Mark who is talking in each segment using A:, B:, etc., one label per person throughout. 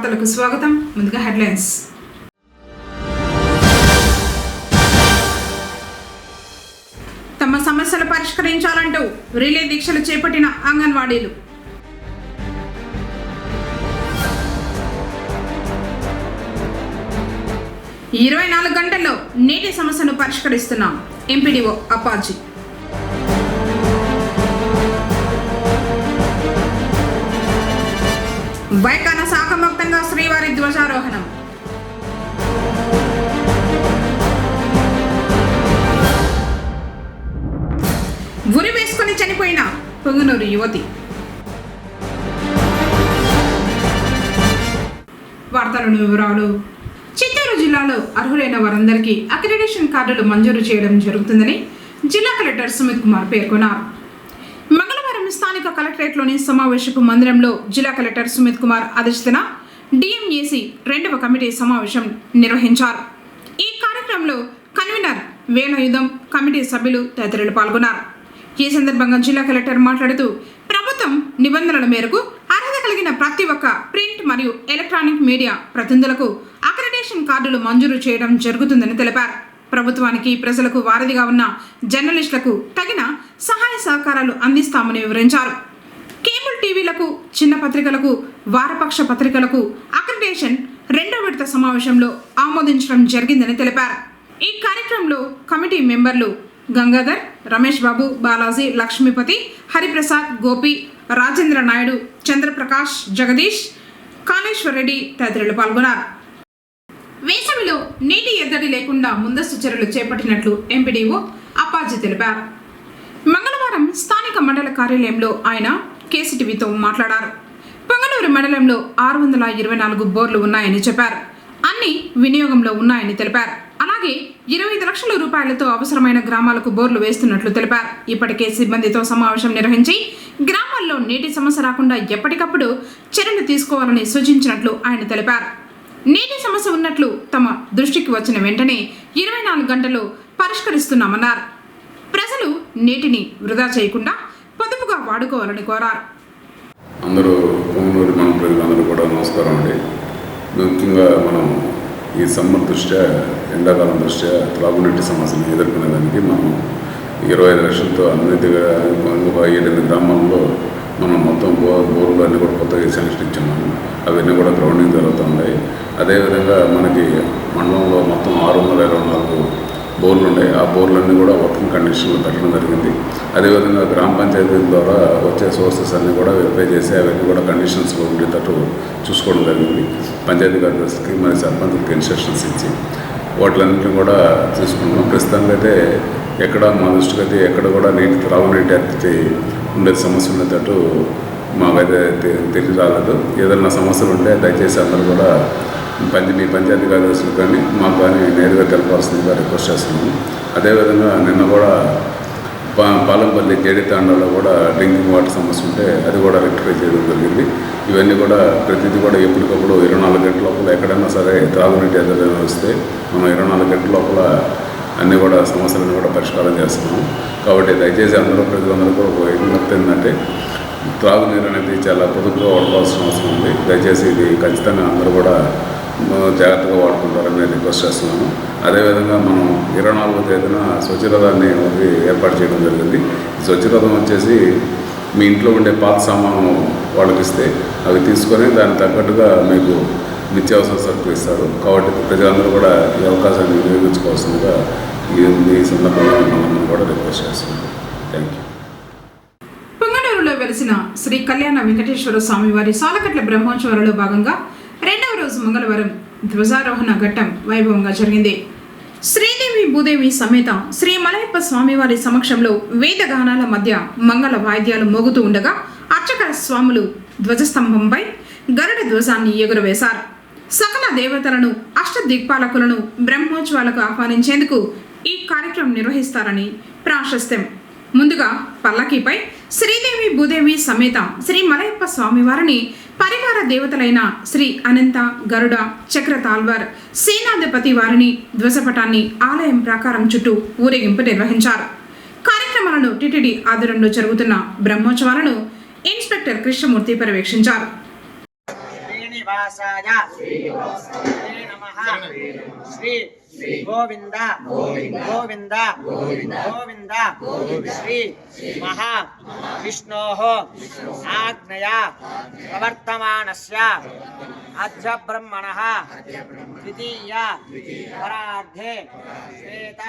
A: వార్తలకు స్వాగతం. ముందుగా హెడ్లైన్స్. తమ సమస్యలు పరిష్కరించాలంటూ రిలే దీక్షలు చేపట్టిన అంగన్వాడీలు. ఈ 24 గంటల్లో నీటి సమస్యను పరిష్కరిస్తున్నాం. ఎంపీడీఓ అప్పాజీ. వైకాన శాఖముక్తంగా శ్రీవారి ధ్వజారోహణం. ఉరి వేసుకుని చనిపోయిన పొంగనూరు యువతి. వార్తలను వివరాలు. చిత్తూరు జిల్లాలో అర్హులైన వారందరికీ అక్రిడిటేషన్ కార్డులు మంజూరు చేయడం జరుగుతుందని జిల్లా కలెక్టర్ సుమిత్ కుమార్ పేర్కొన్నారు. మంగళవారం స్థానిక కలెక్టరేట్లోని సమావేశపు మందిరంలో జిల్లా కలెక్టర్ సుమిత్ కుమార్ అధ్యక్షతన డిఎంఏసి 2వ కమిటీ సమావేశం నిర్వహించారు. ఈ కార్యక్రమంలో కన్వీనర్ వేలాయుధం, కమిటీ సభ్యులు తదితరులు పాల్గొన్నారు. ఈ సందర్భంగా జిల్లా కలెక్టర్ మాట్లాడుతూ ప్రభుత్వం నిబంధనల మేరకు అర్హత కలిగిన ప్రతి ఒక్క ప్రింట్ మరియు ఎలక్ట్రానిక్ మీడియా ప్రతినిధులకు అక్రిడిటేషన్ కార్డులు మంజూరు చేయడం జరుగుతుందని తెలిపారు. ప్రభుత్వానికి ప్రజలకు వారధిగా ఉన్న జర్నలిస్టులకు తగిన సహాయ సహకారాలు అందిస్తామని వివరించారు. కేబుల్ టీవీలకు, చిన్న పత్రికలకు, వారపక్ష పత్రికలకు అక్రిడిటేషన్ 2వ విడత సమావేశంలో ఆమోదించడం జరిగిందని తెలిపారు. ఈ కార్యక్రమంలో కమిటీ మెంబర్లు గంగాధర్, రమేష్ బాబు, బాలాజీ, లక్ష్మీపతి, హరిప్రసాద్, గోపి, రాజేంద్ర నాయుడు, చంద్రప్రకాష్, జగదీష్, కాళేశ్వర్ రెడ్డి తదితరులు పాల్గొన్నారు. వేసవిలో నీటి ఎద్దడి లేకుండా ముందస్తు చర్యలు చేపట్టినట్లు ఎంపీడీఓ అప్పాజీ తెలిపారు. మంగళవారం స్థానిక మండల కార్యాలయంలో ఆయన కేసీటీవీతో మాట్లాడారు. పొంగనూరు మండలంలో 624 బోర్లు ఉన్నాయని చెప్పారు. అన్ని వినియోగంలో ఉన్నాయని తెలిపారు. అలాగే 25 లక్షల రూపాయలతో అవసరమైన గ్రామాలకు బోర్లు వేస్తున్నట్లు తెలిపారు. ఇప్పటికే సిబ్బందితో సమావేశం నిర్వహించి గ్రామాల్లో నీటి సమస్య రాకుండా ఎప్పటికప్పుడు చర్యలు తీసుకోవాలని సూచించినట్లు ఆయన తెలిపారు. నీటి సమస్య ఉన్నట్లు తమ దృష్టికి వచ్చిన వెంటనే 24 గంటల్లో పరిష్కరిస్తున్నామన్నారు. ప్రజలు నీటిని వృధా చేయకుండా పొదుపుగా వాడుకోవాలని కోరారు.
B: అందరూ పొంగనూరు మన ప్రజలందరూ కూడా నమస్కారం అండి. ముఖ్యంగా మనం ఈ సమ్మర్ దృష్ట్యా, ఎండాకాలం దృష్ట్యా త్రాగునీటి సమస్యను ఎదుర్కొనేదానికి మనం 25 లక్షలతో అన్ని 7 గ్రామాల్లో మనం మొత్తం బోర్లు అన్నీ కూడా కొత్తగా శాంక్షన్ ఇచ్చున్నాము. అవన్నీ కూడా గ్రౌండింగ్ జరుగుతున్నాయి. అదేవిధంగా మనకి మండలంలో మొత్తం 624 బోర్లు ఉన్నాయి. ఆ బోర్లన్నీ కూడా వర్కింగ్ కండిషన్లో పెట్టడం జరిగింది. అదేవిధంగా గ్రామ పంచాయతీ ద్వారా వచ్చే సోర్సెస్ అన్నీ కూడా వెరిఫై చేసి అవన్నీ కూడా కండిషన్స్లో ఉండేటట్టు చూసుకోవడం జరిగింది. పంచాయతీ కార్యదర్శికి మరి సర్పంచ్కి ఇన్స్ట్రక్షన్స్ ఇచ్చి వాటిలన్నింటినీ కూడా తీసుకుంటున్నాం. ప్రస్తుతానికి అయితే ఎక్కడ మా దృష్టికి అయితే ఎక్కడ కూడా త్రాగునీటి అతిథి ఉండే సమస్య ఉండేటట్టు మాకైతే తెలియరాలేదు. ఏదైనా సమస్యలు ఉంటే దయచేసి అందరూ కూడా మీ పంచాయతీ కార్యదర్శులు కానీ మాకు కానీ నేరుగా తెలపాల్సిందిగా రిక్వెస్ట్ చేస్తున్నాము. అదేవిధంగా నిన్న కూడా పాలంపల్లి జేడీ తాండాలో కూడా డ్రింకింగ్ వాటర్ సమస్య ఉంటే అది కూడా రెక్టిఫై చేయడం జరిగింది. ఇవన్నీ కూడా ప్రతిదీ కూడా ఎప్పటికప్పుడు 24 గంటల లోపల ఎక్కడైనా సరే త్రాగునీటి ఎదురైనా వస్తే మనం 24 గంటల లోపల అన్నీ కూడా సమస్యలను కూడా పరిష్కారం చేస్తున్నాము. కాబట్టి దయచేసి అందరూ ప్రజలందరూ కూడా విజ్ఞప్తి ఏంటంటే త్రాగునీరు అనేది చాలా పొదుపుగా వాడుకోవాల్సిన అవసరం ఉంది. దయచేసి ఇది ఖచ్చితంగా అందరూ కూడా జాగ్రత్తగా వాడుకుంటారని రిక్వెస్ట్ చేస్తున్నాను. అదేవిధంగా మనం 24వ తేదీన స్వచ్ఛరథాన్ని ఏర్పాటు చేయడం జరిగింది. స్వచ్ఛరథం వచ్చేసి మీ ఇంట్లో ఉండే పాత సామాను వాళ్ళకి ఇస్తే అవి తీసుకొని దానికి తగ్గట్టుగా మీకు నిత్యావసర సరుకులు ఇస్తారు. కాబట్టి ప్రజలందరూ కూడా ఈ అవకాశాన్ని వినియోగించుకోవాల్సిందిగా ఈ సందర్భంగా మనం కూడా రిక్వెస్ట్ చేస్తున్నాను. Thank you.
A: పొంగనూరులో వెలిసిన శ్రీ కళ్యాణ వెంకటేశ్వర స్వామివారి సాలకట్ల బ్రహ్మోత్సవాలలో భాగంగా 2వ రోజు మంగళవారం ధ్వజారోహణ ఘట్టం వైభవంగా జరిగింది. శ్రీదేవి భూదేవి సమేత శ్రీ మలయప్ప స్వామివారి సమక్షంలో వేదగానాల మధ్య మంగళ వాయిద్యాలు మోగుతూ ఉండగా అర్చక స్వాములు ధ్వజస్తంభంపై గరుడ ధ్వజాన్ని ఎగురవేశారు. సకల దేవతలను, అష్టదిక్పాలకులను బ్రహ్మోత్సవాలకు ఆహ్వానించేందుకు ఈ కార్యక్రమం నిర్వహిస్తారని ప్రాశస్త్యం. ముందుగా పల్లకీపై శ్రీదేవి భూదేవి సమేత శ్రీ మలయప్ప స్వామివారిని పరివార దేవతలైన శ్రీ అనంత, గరుడ, చక్రతాల్వర్, సేనాధిపతి వారిని ధ్వజపటాన్ని ఆలయం ప్రాకారం చుట్టూ ఊరేగింపు నిర్వహించారు. కార్యక్రమాలను టిటిడి ఆధ్వర్యంలో జరుగుతున్న బ్రహ్మోత్సవాలను ఇన్స్పెక్టర్ కృష్ణమూర్తి పర్యవేక్షించారు.
C: श्रीनिवासाय नमः श्री गोविंद गोविंद गोविंद श्री महा विष्णोः आज्ञया प्रवर्तमानस्य अद्य ब्रह्मणः द्वितीय परार्धे श्वेत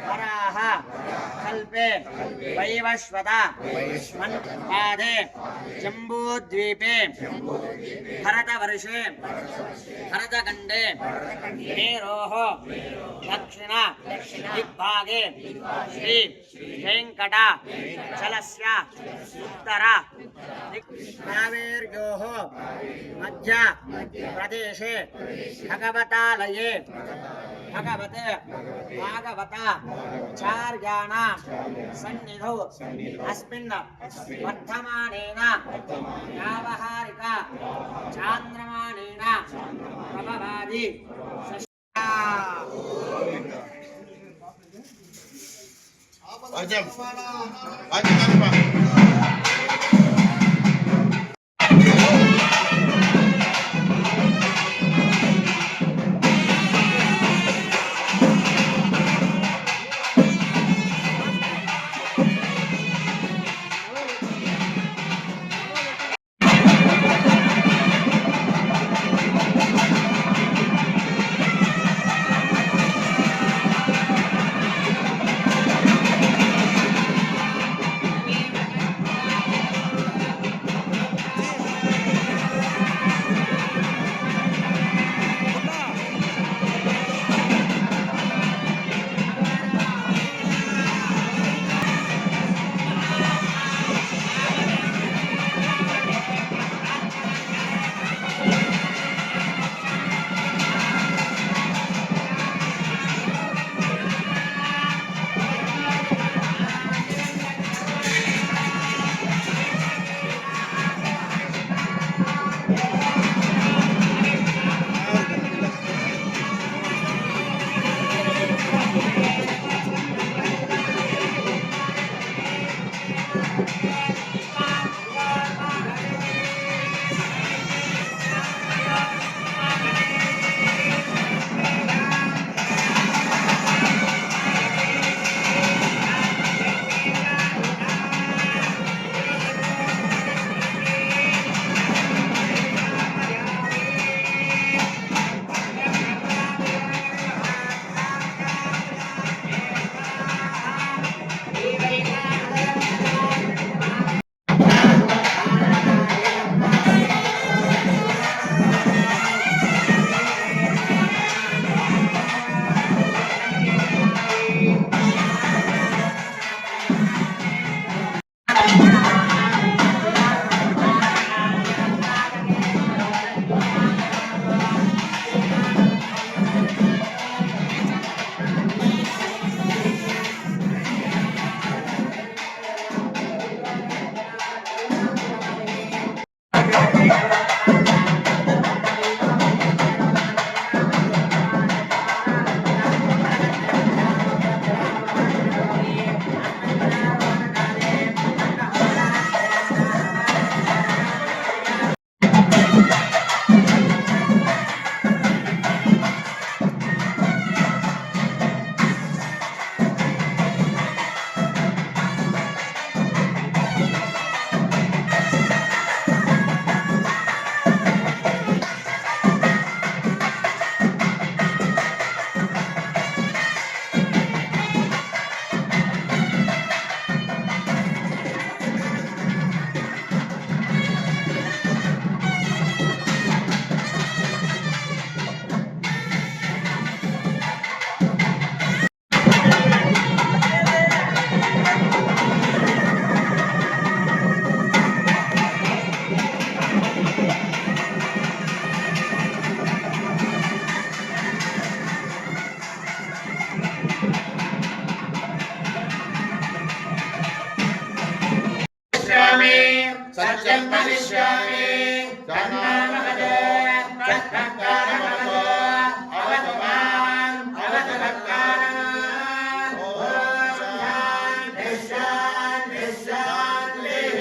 C: वराह कल्पे वैवस्वत पादे जम्बूद्वीपे भरतवर्षे भरतखण्डे मेरोः दक्षिण दिग्भागे श्री वेङ्कटाचलस्य उत्तर कावेर्योः मध्य प्रदेशे भगवतालये भगवते भागवताचार्याणां सन्निधौ अस्मिन् वर्धमानेन व्यावहारिक चान्द्रमानेन प्रभवादि
D: सत्यं वदिष्यामि तन्नामहते तत्कारणमतो अवतु माम् अवतु भक्तानाम् ॐ शान्तिः शान्तिः शान्तिः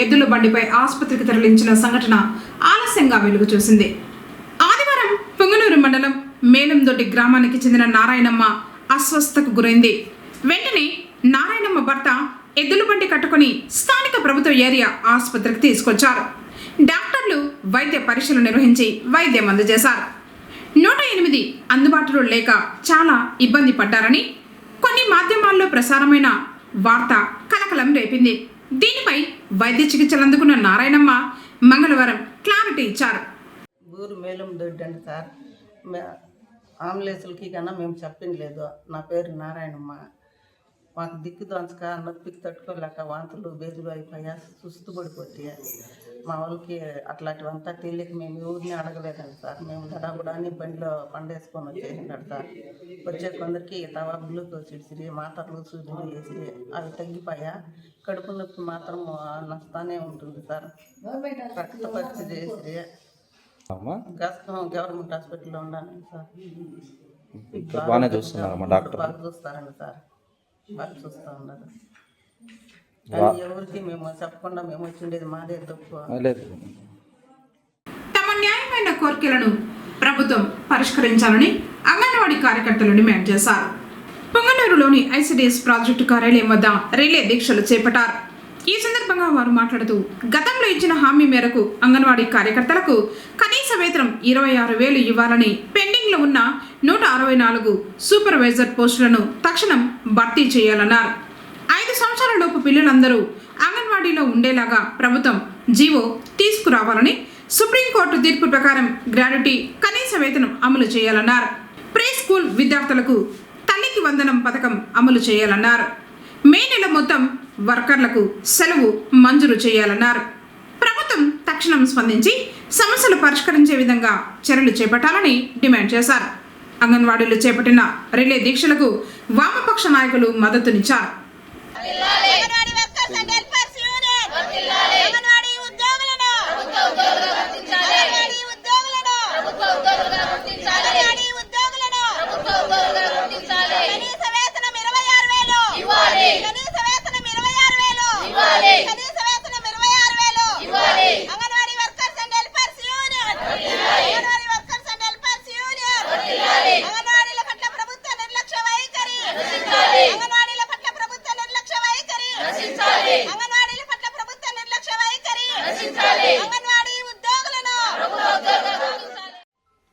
A: ఎద్దుల బండిపై ఆసుపత్రికి తరలించిన సంఘటన ఆలస్యంగా వెలుగు చూసింది. ఆదివారం పొంగనూరు మండలం మేలందొడ్డి గ్రామానికి చెందిన నారాయణమ్మ అస్వస్థతకు గురైంది. వెంటనే నారాయణమ్మ భర్త ఎద్దుల బండి కట్టుకుని స్థానిక ప్రభుత్వ ఏరియా ఆసుపత్రికి తీసుకొచ్చారు. డాక్టర్లు వైద్య పరీక్షలు నిర్వహించి వైద్యం అందజేశారు. 108 అందుబాటులో లేక చాలా ఇబ్బంది పడ్డారని కొన్ని మాధ్యమాల్లో ప్రసారమైన వార్త కలకలం రేపింది. దీనిపై వైద్య చికిత్సలు అందుకున్న నారాయణమ్మ మంగళవారం క్లారిటీ ఇచ్చారు.
E: ఊరు మేలం దొడ్డి అండి సార్. అంబులెన్సులకి కన్నా మేము చెప్పింది లేదు. నా పేరు నారాయణమ్మ. మాకు దిక్కు దొంచక నొప్పికి తట్టుకోలేక వాంతులు బెదులు అయిపోయా, సుస్తు పడిపోతాయి. మా వాళ్ళకి అట్లాంటివంతా తెలియక మేము ఊరిని అడగలేదండి సార్. మేము దడాబుడాని బండిలో పండేసుకొని వచ్చేసినాడు సార్. వచ్చే కొందరికి తవా గ్లూకోజ్ ఇడిసిరి, మాత్రలు సూదులు వేసి అవి తగ్గిపోయా. కడుపు నొప్పి మాత్రం నస్తానే ఉంటుంది సార్. రక్త పరీక్ష చేసిరి గవర్నమెంట్ హాస్పిటల్లో ఉన్నాను సార్.
F: బాగానే చూస్తున్నారమ్మా డాక్టర్?
E: బాగా చూస్తారండి సార్, బాగా చూస్తూ ఉన్నారు. కానీ ఎవరికి మేము చెప్పకుండా మేము వచ్చిండేది మాదే తప్పు.
A: తమ న్యాయమైన కోరికలను ప్రభుత్వం పరిష్కరించాలని అంగన్వాడీ కార్యకర్తలు డిమాండ్ చేశారు. పొంగనూరులోని ఐసిడిఎస్ ప్రాజెక్టు కార్యాలయం వద్ద రిలే దీక్షలు చేపట్టారు. ఈ సందర్భంగా వారు మాట్లాడుతూ గతంలో ఇచ్చిన హామీ మేరకు అంగన్వాడీ కార్యకర్తలకు కనీస వేతనం 26,000 ఇవ్వాలని, పెండింగ్ లో ఉన్న 164 సూపర్వైజర్ పోస్టులను తక్షణం భర్తీ చేయాలన్నారు. 5 సంవత్సరాల లోపు పిల్లలందరూ అంగన్వాడీలో ఉండేలాగా ప్రభుత్వం జీవో తీసుకురావాలని, సుప్రీంకోర్టు తీర్పు ప్రకారం గ్రాడ్యుటీ కనీస వేతనం అమలు చేయాలన్నారు. ప్రీ స్కూల్ విద్యార్థులకు తల్లికి వందనం పథకం అమలు చేయాలన్నారు. మే నెల మొత్తం వర్కర్లకు సెలవు మంజూరు చేయాలన్నారు. ప్రభుత్వం తక్షణం స్పందించి సమస్యలు పరిష్కరించే విధంగా చర్యలు చేపట్టాలని డిమాండ్ చేశారు. అంగన్వాడీలు చేపట్టిన రిలే దీక్షలకు వామపక్ష నాయకులు మద్దతునిచ్చారు.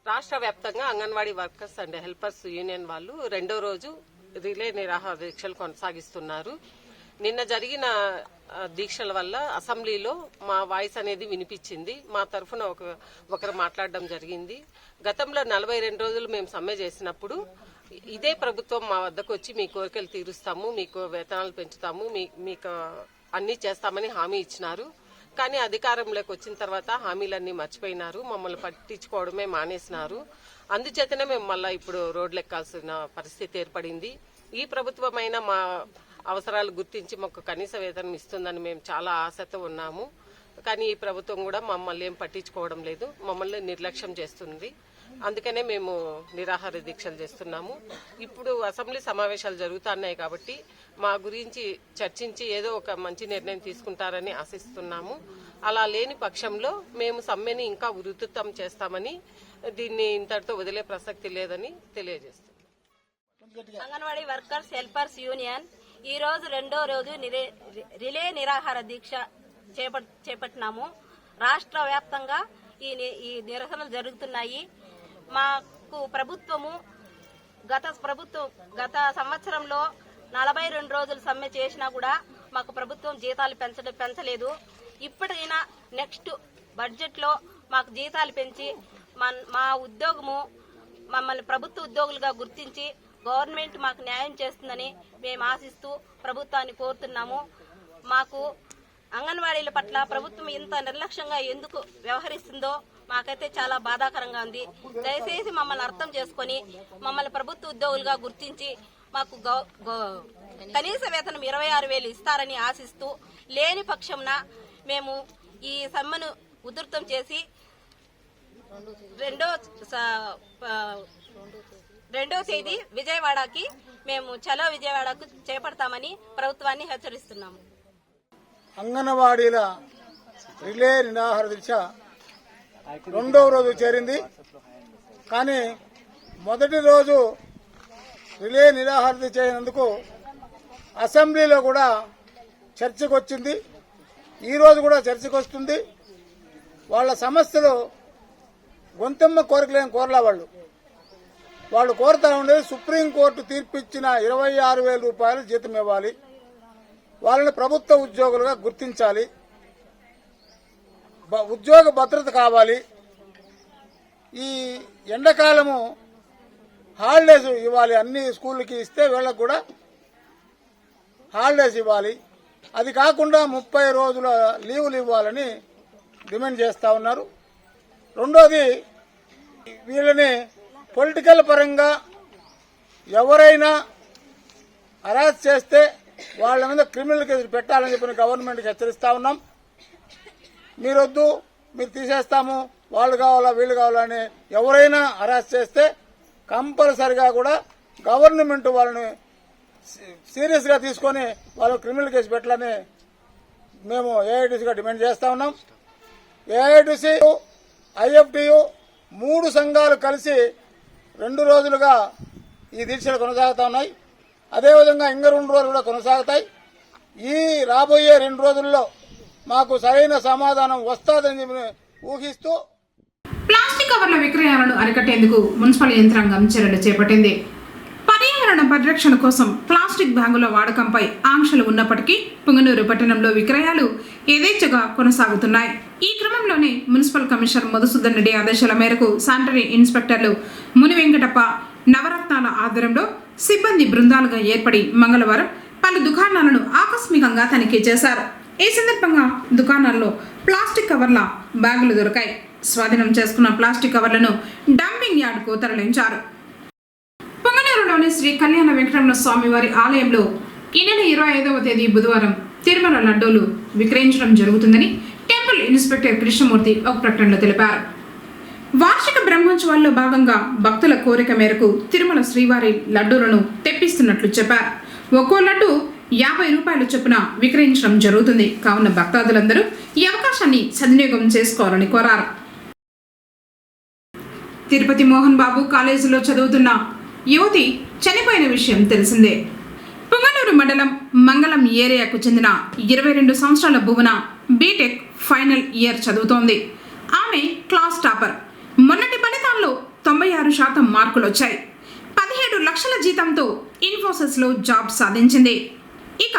G: రాష్ట్ర వ్యాప్తంగా anganwadi workers and helpers union వాళ్ళు 2వ రోజు రిలే నిరాహార దీక్షలు కొనసాగిస్తున్నారు. నిన్న జరిగిన దీక్షల వల్ల అసెంబ్లీలో మా వాయిస్ అనేది వినిపించింది. మా తరఫున ఒకరు మాట్లాడడం జరిగింది. గతంలో 42 రోజులు మేము సమ్మె చేసినప్పుడు ఇదే ప్రభుత్వం మా వద్దకు వచ్చి మీ కోరికలు తీరుస్తాము, మీకు వేతనాలు పెంచుతాము, మీకు అన్ని చేస్తామని హామీ ఇచ్చినారు. కానీ అధికారంలోకి వచ్చిన తర్వాత హామీలన్నీ మర్చిపోయినారు, మమ్మల్ని పట్టించుకోవడమే మానేసినారు. అందుచేతనే మేము మళ్ళీ ఇప్పుడు రోడ్లు ఎక్కాల్సిన పరిస్థితి ఏర్పడింది. ఈ ప్రభుత్వమైన మా అవసరాలు గుర్తించి మాకు కనీస వేతనం ఇస్తుందని మేము చాలా ఆశతో ఉన్నాము. కానీ ఈ ప్రభుత్వం కూడా మమ్మల్ని ఏం పట్టించుకోవడం లేదు, మమ్మల్ని నిర్లక్ష్యం చేస్తుంది. అందుకనే మేము నిరాహార దీక్షలు చేస్తున్నాము. ఇప్పుడు అసెంబ్లీ సమావేశాలు జరుగుతున్నాయి కాబట్టి మా గురించి చర్చించి ఏదో ఒక మంచి నిర్ణయం తీసుకుంటారని ఆశిస్తున్నాము. అలా లేని పక్షంలో మేము సమ్మెని ఇంకా ఉధృతం చేస్తామని, దీన్ని ఇంతటితో వదిలే ప్రసక్తి లేదని తెలియజేస్తున్నాం.
H: అంగన్వాడీ వర్కర్స్ హెల్పర్స్ యూనియన్ ఈ రోజు 2వ రోజు రిలే నిరాహార దీక్ష చేపట్టినాము. రాష్ట్ర వ్యాప్తంగా ఈ నిరసనలు జరుగుతున్నాయి. మాకు ప్రభుత్వము గత సంవత్సరంలో 42 రోజులు సమ్మె చేసినా కూడా మాకు ప్రభుత్వం జీతాలు పెంచలేదు. ఇప్పటికైనా నెక్స్ట్ బడ్జెట్ లో మాకు జీతాలు పెంచి మా ఉద్యోగము మమ్మల్ని ప్రభుత్వ ఉద్యోగులుగా గుర్తించి గవర్నమెంట్ మాకు న్యాయం చేస్తుందని మేము ఆశిస్తూ ప్రభుత్వాన్ని కోరుతున్నాము. మాకు అంగన్వాడీల పట్ల ప్రభుత్వం ఇంత నిర్లక్ష్యంగా ఎందుకు వ్యవహరిస్తుందో మాకైతే చాలా బాధాకరంగా ఉంది. దయచేసి మమ్మల్ని అర్థం చేసుకుని మమ్మల్ని ప్రభుత్వ ఉద్యోగులుగా గుర్తించి మాకు కనీస వేతనం 26,000 ఇస్తారని ఆశిస్తూ, లేని పక్షంన మేము ఈ సమ్మెను ఉధృతం చేసి రెండో తేదీ విజయవాడకి మేము చలో విజయవాడకు చేపడతామని ప్రభుత్వాన్ని హెచ్చరిస్తున్నాము.
I: అంగన్వాడీల రిలే నిరాహార దీక్ష రెండవ రోజు చేరింది. కానీ మొదటి రోజు రిలే నిరాహార దీక్ష అయినందుకు అసెంబ్లీలో కూడా చర్చకు వచ్చింది. ఈరోజు కూడా చర్చకు వస్తుంది. వాళ్ళ సమస్యలు గొంతెమ్మ కోరికలేం కోరలా. వాళ్ళు కోరుతా ఉండేది సుప్రీంకోర్టు తీర్పిచ్చిన 26,000 రూపాయలు జీతం ఇవ్వాలి, వాళ్ళని ప్రభుత్వ ఉద్యోగులుగా గుర్తించాలి, ఉద్యోగ భద్రత కావాలి, ఈ ఎండాకాలము హాలిడేస్ ఇవ్వాలి, అన్ని స్కూళ్ళకి ఇస్తే వీళ్ళకు కూడా హాలిడేస్ ఇవ్వాలి, అది కాకుండా 30 రోజుల లీవులు ఇవ్వాలని డిమాండ్ చేస్తూ ఉన్నారు. రెండోది, వీళ్ళని పొలిటికల్ పరంగా ఎవరైనా అరెస్ట్ చేస్తే వాళ్ళ మీద క్రిమినల్ కేసులు పెట్టాలని చెప్పి గవర్నమెంట్కి హెచ్చరిస్తా ఉన్నాం. మీరొద్దు, మీరు తీసేస్తాము, వాళ్ళు కావాలా వీళ్ళు కావాలని ఎవరైనా అరెస్ట్ చేస్తే కంపల్సరిగా కూడా గవర్నమెంట్ వాళ్ళని సీరియస్గా తీసుకొని వాళ్ళు క్రిమినల్ కేసు పెట్టాలని మేము ఏఐటీసీగా డిమాండ్ చేస్తా ఉన్నాం. ఏఐటీసీ, ఐఎఫ్టియు 3 సంఘాలు కలిసి 2 రోజులుగా ఈ దీక్షలు కొనసాగుతా ఉన్నాయి. అదేవిధంగా ఇంకా 2 రోజులు కూడా కొనసాగుతాయి. ఈ రాబోయే 2 రోజుల్లో మాకు సరైన సమాధానం వస్తుందని ఊహిస్తూ
A: ప్లాస్టిక్ కవర్ల విక్రయాలను అరికట్టేందుకు మున్సిపల్ యంత్రాంగం చర్యలు చేపట్టింది. పర్యావరణ పరిరక్షణ కోసం ప్లాస్టిక్ బ్యాగుల వాడకంపై ఆంక్షలు ఉన్నప్పటికీ పుంగనూరు పట్టణంలో విక్రయాలు యథేచ్ఛగా కొనసాగుతున్నాయి. ఈ క్రమంలోనే మున్సిపల్ కమిషనర్ మధుసూదన్ రెడ్డి ఆదేశాల మేరకు శానిటరీ ఇన్స్పెక్టర్లు ముని వెంకటప్ప, నవరత్నాల ఆధ్వర్యంలో సిబ్బంది బృందాలుగా ఏర్పడి మంగళవారం పలు దుకాణాలను ఆకస్మికంగా తనిఖీ చేశారు. ఈ సందర్భంగా దుకాణాల్లో ప్లాస్టిక్ కవర్ల బ్యాగులు దొరికాయి. స్వాధీనం చేసుకున్న ప్లాస్టిక్ కవర్లను డంపింగ్ యార్డుకు తరలించారు. పొంగనూరులోని శ్రీ కళ్యాణ వెంకటరమణ స్వామివారి ఆలయంలో ఈ నెల 25వ తేదీ బుధవారం తిరుమల లడ్డూలు విక్రయించడం జరుగుతుందని టెంపుల్ ఇన్స్పెక్టర్ కృష్ణమూర్తి ఒక ప్రకటనలో తెలిపారు. వార్షిక బ్రహ్మోత్సవాల్లో భాగంగా భక్తుల కోరిక మేరకు తిరుమల శ్రీవారి లడ్డూలను తెప్పిస్తున్నట్లు చెప్పారు. ఒక్కో లడ్డు 50 రూపాయల చొప్పున విక్రయించడం జరుగుతుంది. కావున భక్తాదులందరూ ఈ అవకాశాన్ని సద్వినియోగం చేసుకోవాలని కోరారు. తిరుపతి మోహన్ బాబు కాలేజీలో చదువుతున్న యువతి చనిపోయిన విషయం తెలిసిందే. పుంగనూరు మండలం మంగళం ఏరియాకు చెందిన 22 సంవత్సరాల భువన బీటెక్ ఫైనల్ ఇయర్ చదువుతోంది. ఆమె క్లాస్ టాపర్. మొన్నటి ఫలితాల్లో 96% మార్కులు వచ్చాయి. 17 లక్షల జీతంతో ఇన్ఫోసిస్లో జాబ్ సాధించింది. ఇక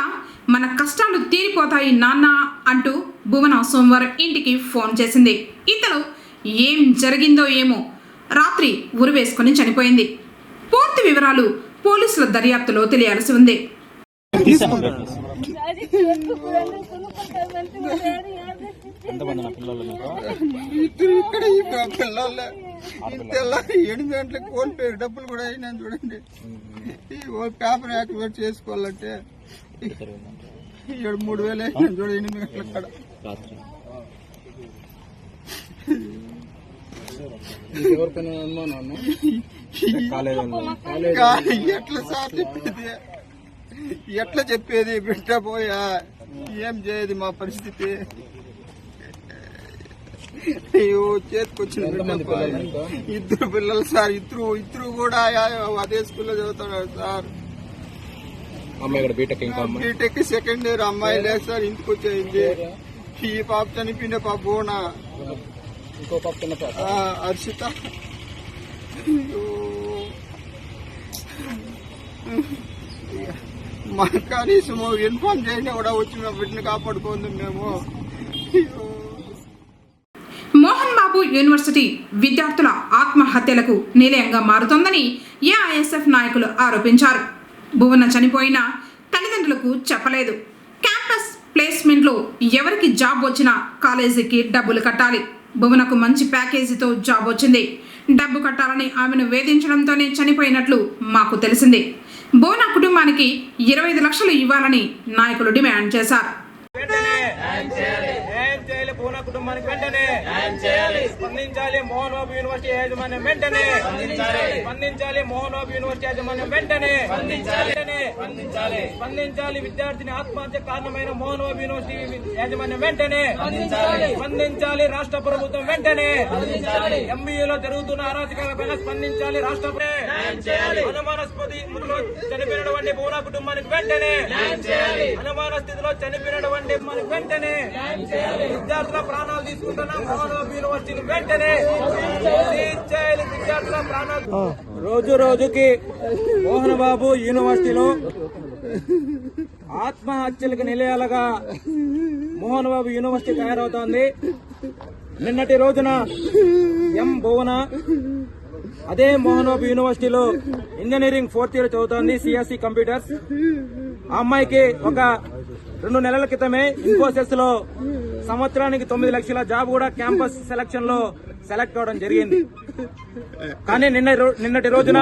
A: మన కష్టాలు తీరిపోతాయి నాన్న అంటూ భువన సోమవారం ఇంటికి ఫోన్ చేసింది. ఇంతలో ఏం జరిగిందో ఏమో రాత్రి ఉరివేసుకొని చనిపోయింది. పూర్తి వివరాలు పోలీసుల దర్యాప్తులో తెలియాల్సి ఉంది.
I: ఇక్కడ పిల్లలు 8 గంటలకు ఫోన్ పే డబ్బులు కూడా అయినా చూడండి. పేపర్ యాక్టివేట్ చేసుకోవాలంటే 3,000 అయినా చూడండి. 8 గంటల కాడ ఎట్లా సార్ చెప్పేది, ఎట్లా చెప్పేది? బిడ్డ పోయా ఏం చేయదు మా పరిస్థితి. అయ్యో చేతికొచ్చిన 2 పిల్లలు సార్. ఇద్దరు కూడా అదే స్కూల్లో చదువుతున్నారు సార్. BTech second year. అమ్మాయి లేదు సార్, ఇంటికి వచ్చేయింది. ఈ పాప చనిపోయిన పాప బోనా, హర్షిత. మా కనీసం ఇన్ఫార్మ్ చేయని కూడా వచ్చి మా బిడ్డని కాపాడుకోండి మేము.
A: మోహన్ బాబు యూనివర్సిటీ విద్యార్థుల ఆత్మహత్యలకు నిలయంగా మారుతోందని ఏఐఎస్ఎఫ్ నాయకులు ఆరోపించారు. భువన చనిపోయిన తల్లిదండ్రులకు చెప్పలేదు. క్యాంపస్ ప్లేస్మెంట్లో ఎవరికి జాబ్ వచ్చినా కాలేజీకి డబ్బులు కట్టాలి. భువనకు మంచి ప్యాకేజీతో జాబ్ వచ్చింది. డబ్బు కట్టాలని ఆమెను వేధించడంతోనే చనిపోయినట్లు మాకు తెలిసింది. భువన కుటుంబానికి 25 లక్షలు ఇవ్వాలని నాయకులు డిమాండ్ చేశారు.
J: భువన కుటుంబానికి వెంటనే స్పందించాలి. మోహన్ బాబు యూనివర్సిటీ యాజమాన్యం వెంటనే స్పందించాలి. మోహన్ బాబు యూనివర్సిటీ యాజమాన్యం వెంటనే స్పందించాలి. విద్యార్థిని ఆత్మహత్య కారణమైన మోహన్ బాబు యూనివర్సిటీ యాజమాన్యం వెంటనే స్పందించాలి. రాష్ట్ర ప్రభుత్వం వెంటనే ఎంబీఏలో జరుగుతున్న అరాచకాలపైన స్పందించాలి. రాష్ట్ర అనుమానాస్పద మృతిలో చనిపోయినటువంటి భువన కుటుంబానికి వెంటనే అనుమాన స్థితిలో చనిపోయినటువంటి వెంటనే విద్యార్థుల ప్రాణాలు తీసుకుంటున్న మోహన్ బాబు యూనివర్సిటీని వెంటనే విద్యార్థుల ప్రాణాలు. రోజు రోజుకి మోహన్ బాబు యూనివర్సిటీలో ఆత్మహత్యలకు నిలయాలుగా మోహన్ బాబు యూనివర్సిటీ తయారవుతోంది. నిన్నటి రోజున ఎం భువన అదే మోహన్ బాబు యూనివర్సిటీలో ఇంజనీరింగ్ 4th ఇయర్ చదువుతోంది, సిఎస్సి కంప్యూటర్స్. ఆ అమ్మాయికి ఒక 2 నెలల క్రితమే ఇన్ఫోసిస్ లో సంవత్సరానికి 9 లక్షల జాబ్ కూడా క్యాంపస్ సెలక్షన్ లో సెలెక్ట్ అవడం జరిగింది. కానీ నిన్నటి రోజున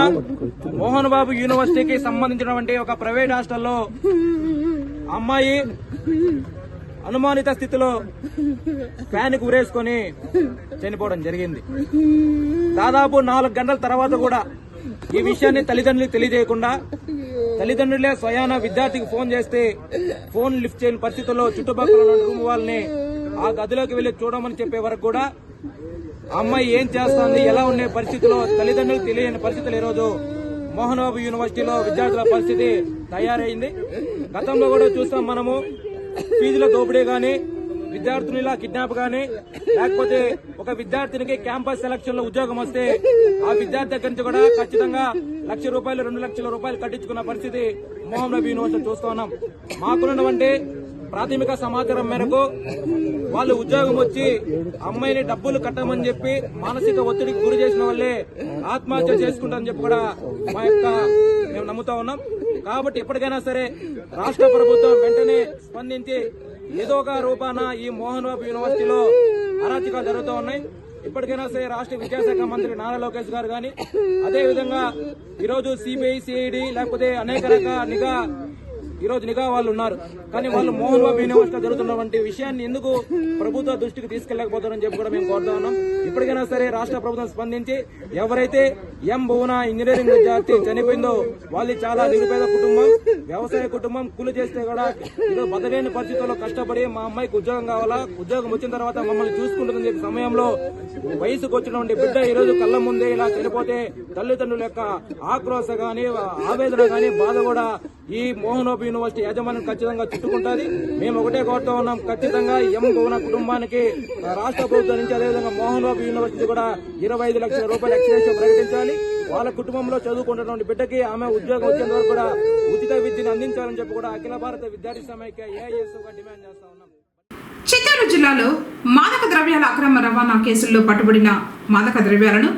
J: మోహన్ బాబు యూనివర్సిటీకి సంబంధించినటువంటి ఒక ప్రైవేట్ హాస్టల్లో అమ్మాయి అనుమానిత స్థితిలో ఫ్యాన్ కు ఉరేసుకొని చనిపోవడం జరిగింది. దాదాపు 4 గంటల తర్వాత కూడా ఈ విషయాన్ని తల్లిదండ్రులకు తెలియజేయకుండా తల్లిదండ్రులే స్వయాన విద్యార్థికి ఫోన్ చేస్తే ఫోన్ లిఫ్ట్ చేయని పరిస్థితుల్లో చుట్టుపక్కల ఉన్న రూమ్ వాళ్ళని ఆ గదిలోకి వెళ్లి చూడమని చెప్పే వరకు కూడా అమ్మాయి ఏం చేస్తోంది, ఎలా ఉండే పరిస్థితిలో తల్లిదండ్రులకు తెలియని పరిస్థితులు ఈరోజు మోహన్ బాబు యూనివర్సిటీలో విద్యార్థుల పరిస్థితి తయారైంది. గతంలో కూడా చూస్తాం మనము, ఫీజుల దోపిడీ గాని, విద్యార్థునిలా కిడ్నాప్ గాని, లేకపోతే ఒక విద్యార్థినికి క్యాంపస్ సెలక్షన్ లో ఉద్యోగం వస్తే ఆ విద్యార్థి దగ్గర నుంచి కూడా ఖచ్చితంగా ₹1,00,000, ₹2 లక్షల కట్టించుకున్న పరిస్థితి మోహన్ బాబు యూనివర్సిటీ చూస్తూ ఉన్నాం. మాకున్నటువంటి ప్రాథమిక సమాచారం మేరకు వాళ్ళు ఉద్యోగం వచ్చి అమ్మాయిని డబ్బులు కట్టమని చెప్పి మానసిక ఒత్తిడికి గురి చేసిన వాళ్ళే ఆత్మహత్య చేసుకుంటారని చెప్పి కూడా మేము నమ్ముతా ఉన్నాం. కాబట్టి ఎప్పటికైనా సరే రాష్ట్ర ప్రభుత్వం వెంటనే స్పందించి ఏదో ఒక రూపాన ఈ మోహన్ బాబు యూనివర్సిటీలో అరాచకాలు జరుగుతూ ఉన్నాయి. ఇప్పటికైనా సరే రాష్ట్ర విద్యాశాఖ మంత్రి నారా లోకేష్ గారు గాని, అదేవిధంగా ఈరోజు సిబిఐ, సిఐడి లేకపోతే అనేక రకాల నిఘా వాళ్ళు ఉన్నారు. కానీ వాళ్ళు మోహన్ బాబు యూనివర్సిటీలో జరుగుతున్నటువంటి విషయాన్ని ఎందుకు ప్రభుత్వ దృష్టికి తీసుకెళ్లకపోతారని చెప్పి కూడా మేము కోరుతా ఉన్నాం. ఇప్పటికైనా సరే రాష్ట్ర ప్రభుత్వం స్పందించి ఎవరైతే ఎం భువన ఇంజనీరింగ్ విద్యార్థి చనిపోయిందో వాళ్ళు చాలా నిరుపేద కుటుంబం, వ్యవసాయ కుటుంబం, కూలి చేస్తే కూడా ఈరోజు బతకలేని పరిస్థితుల్లో కష్టపడి మా అమ్మాయికి ఉద్యోగం కావాలా, ఉద్యోగం వచ్చిన తర్వాత మమ్మల్ని చూసుకుంటుందని చెప్పి సమయంలో వయసుకు వచ్చినటువంటి బిడ్డ ఈరోజు కళ్ళ ముందే ఇలా చనిపోతే తల్లిదండ్రుల యొక్క ఆక్రోశ గాని, ఆవేదన గాని, బాధ కూడా ఈ మోహన్ బాబు యూనివర్సిటీ యాజమాన్యం ఖచ్చితంగా చుట్టుకుంటుంది. మేము ఒకటే కోరుతా ఉన్నాం, ఖచ్చితంగా ఎం భువన కుటుంబానికి రాష్ట్ర ప్రభుత్వం నుంచి అదేవిధంగా మోహన్ బాబు యూనివర్సిటీ కూడా ₹25 లక్షల ఎక్స్గ్రేషియో ప్రకటించాలి. వాళ్ళ కుటుంబంలో చదువుకుంటున్నటువంటి బిడ్డకి ఆమె ఉద్యోగం వచ్చేంత వరకు కూడా ఉచిత విద్యను అందించాలని చెప్పి కూడా అఖిల భారత విద్యార్థి సమైక్య ఏఐఎస్ గా డిమాండ్ చేస్తా ఉన్నాం.
A: చిత్తూరు జిల్లాలో మాదక ద్రవ్యాల అక్రమ రవాణా కేసుల్లో పట్టుబడిన మాదక ద్రవ్యాలను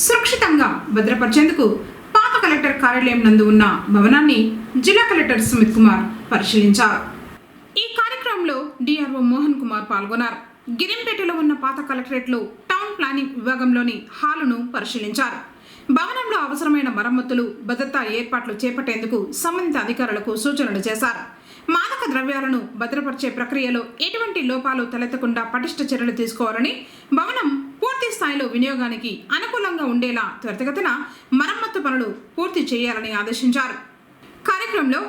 A: సురక్షితంగా భద్రపరిచేందుకు పాత కలెక్టర్ కార్యాలయం నందు ఉన్న భవనాన్ని జిల్లా కలెక్టర్ సుమిత్ కుమార్ పరిశీలించారు. ఈ కార్యక్రమంలో డిఆర్ఓ మోహన్ కుమార్ పాల్గొన్నారు. గిరింపేటలో ఉన్న పాత కలెక్టరేట్లో టౌన్ ప్లానింగ్ విభాగంలోని హాలును పరిశీలించారు. భవనంలో అవసరమైన మరమ్మతులు, భద్రతా ఏర్పాట్లు చేపట్టేందుకు సంబంధిత అధికారులకు సూచనలు చేశారు. మాదక ద్రవ్యాలను భద్రపరిచే ప్రక్రియలో ఎటువంటి లోపాలు తలెత్తకుండా పటిష్ట చర్యలు తీసుకోవాలని, భవనం పూర్తి స్థాయిలో వినియోగానికి అనుకూలంగా ఉండేలా త్వరితగతిన మరమ్మత్తు పనులు పూర్తి చేయాలని ఆదేశించారు. కార్యక్రమంలో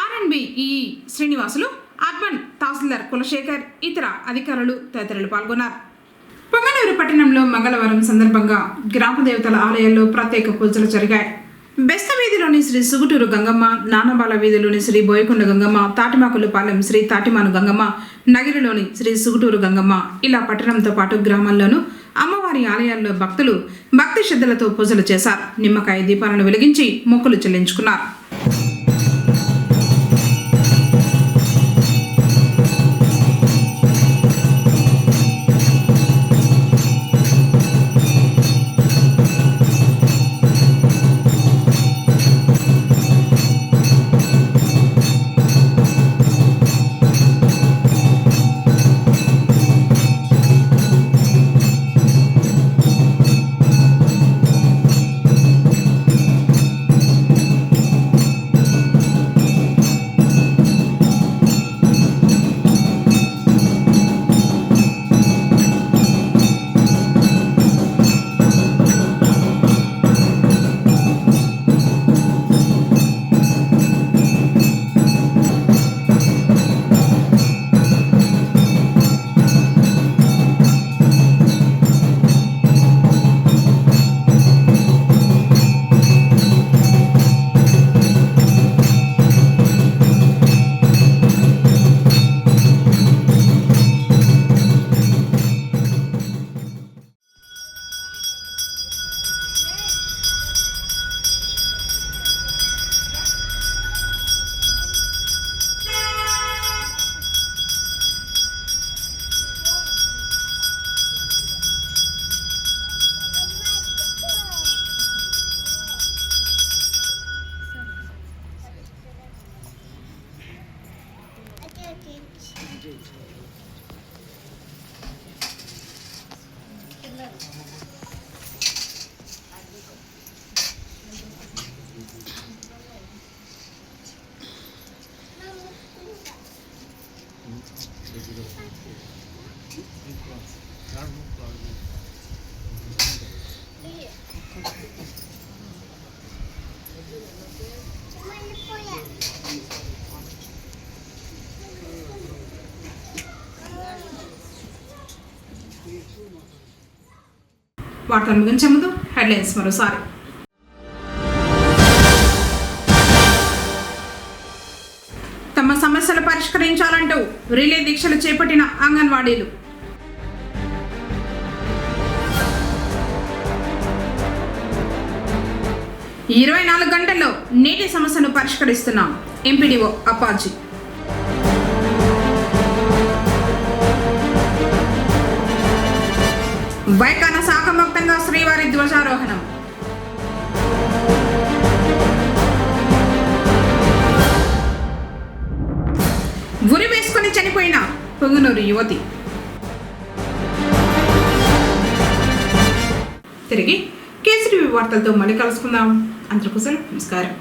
A: ఆర్ఎండ్బి ఈఈ శ్రీనివాసులు, అర్బన్ తహసీల్దార్ కులశేఖర్, ఇతర అధికారులు తదితరులు పాల్గొన్నారు. పొంగనూరు పట్టణంలో మంగళవారం సందర్భంగా గ్రామ దేవతల ఆలయాల్లో ప్రత్యేక పూజలు జరిగాయి. బెస్త వీధిలోని శ్రీ సుగుటూరు గంగమ్మ, నానబాల వీధిలోని శ్రీ బోయకొండ గంగమ్మ, తాటిమాకులపాలెం శ్రీ తాటిమాను గంగమ్మ, నగిరిలోని శ్రీ సుగుటూరు గంగమ్మ, ఇలా పట్టణంతో పాటు గ్రామాల్లోనూ అమ్మవారి ఆలయాల్లో భక్తులు భక్తి శ్రద్ధలతో పూజలు చేశారు. నిమ్మకాయ దీపాలను వెలిగించి మొక్కులు చెల్లించుకున్నారు. వార్తలు ముగించే ముందు హెడ్లైన్స్ మరోసారి. తమ సమస్యలు పరిష్కరించాలంటూ రిలే దీక్షలు చేపట్టిన అంగన్వాడీలు. ఈ 24 గంటల్లో నీటి సమస్యను పరిష్కరిస్తున్నాం ఎంపీడీఓ అప్పాజీ. వైకాన శాఖముక్తంగా శ్రీవారి ధ్వజారోహణం. ఉరి వేసుకుని చనిపోయిన పొంగనూరు యువతి. తిరిగి కేసరి వార్తలతో మళ్ళీ కలుసుకుందాం. అందరికీ నమస్కారం.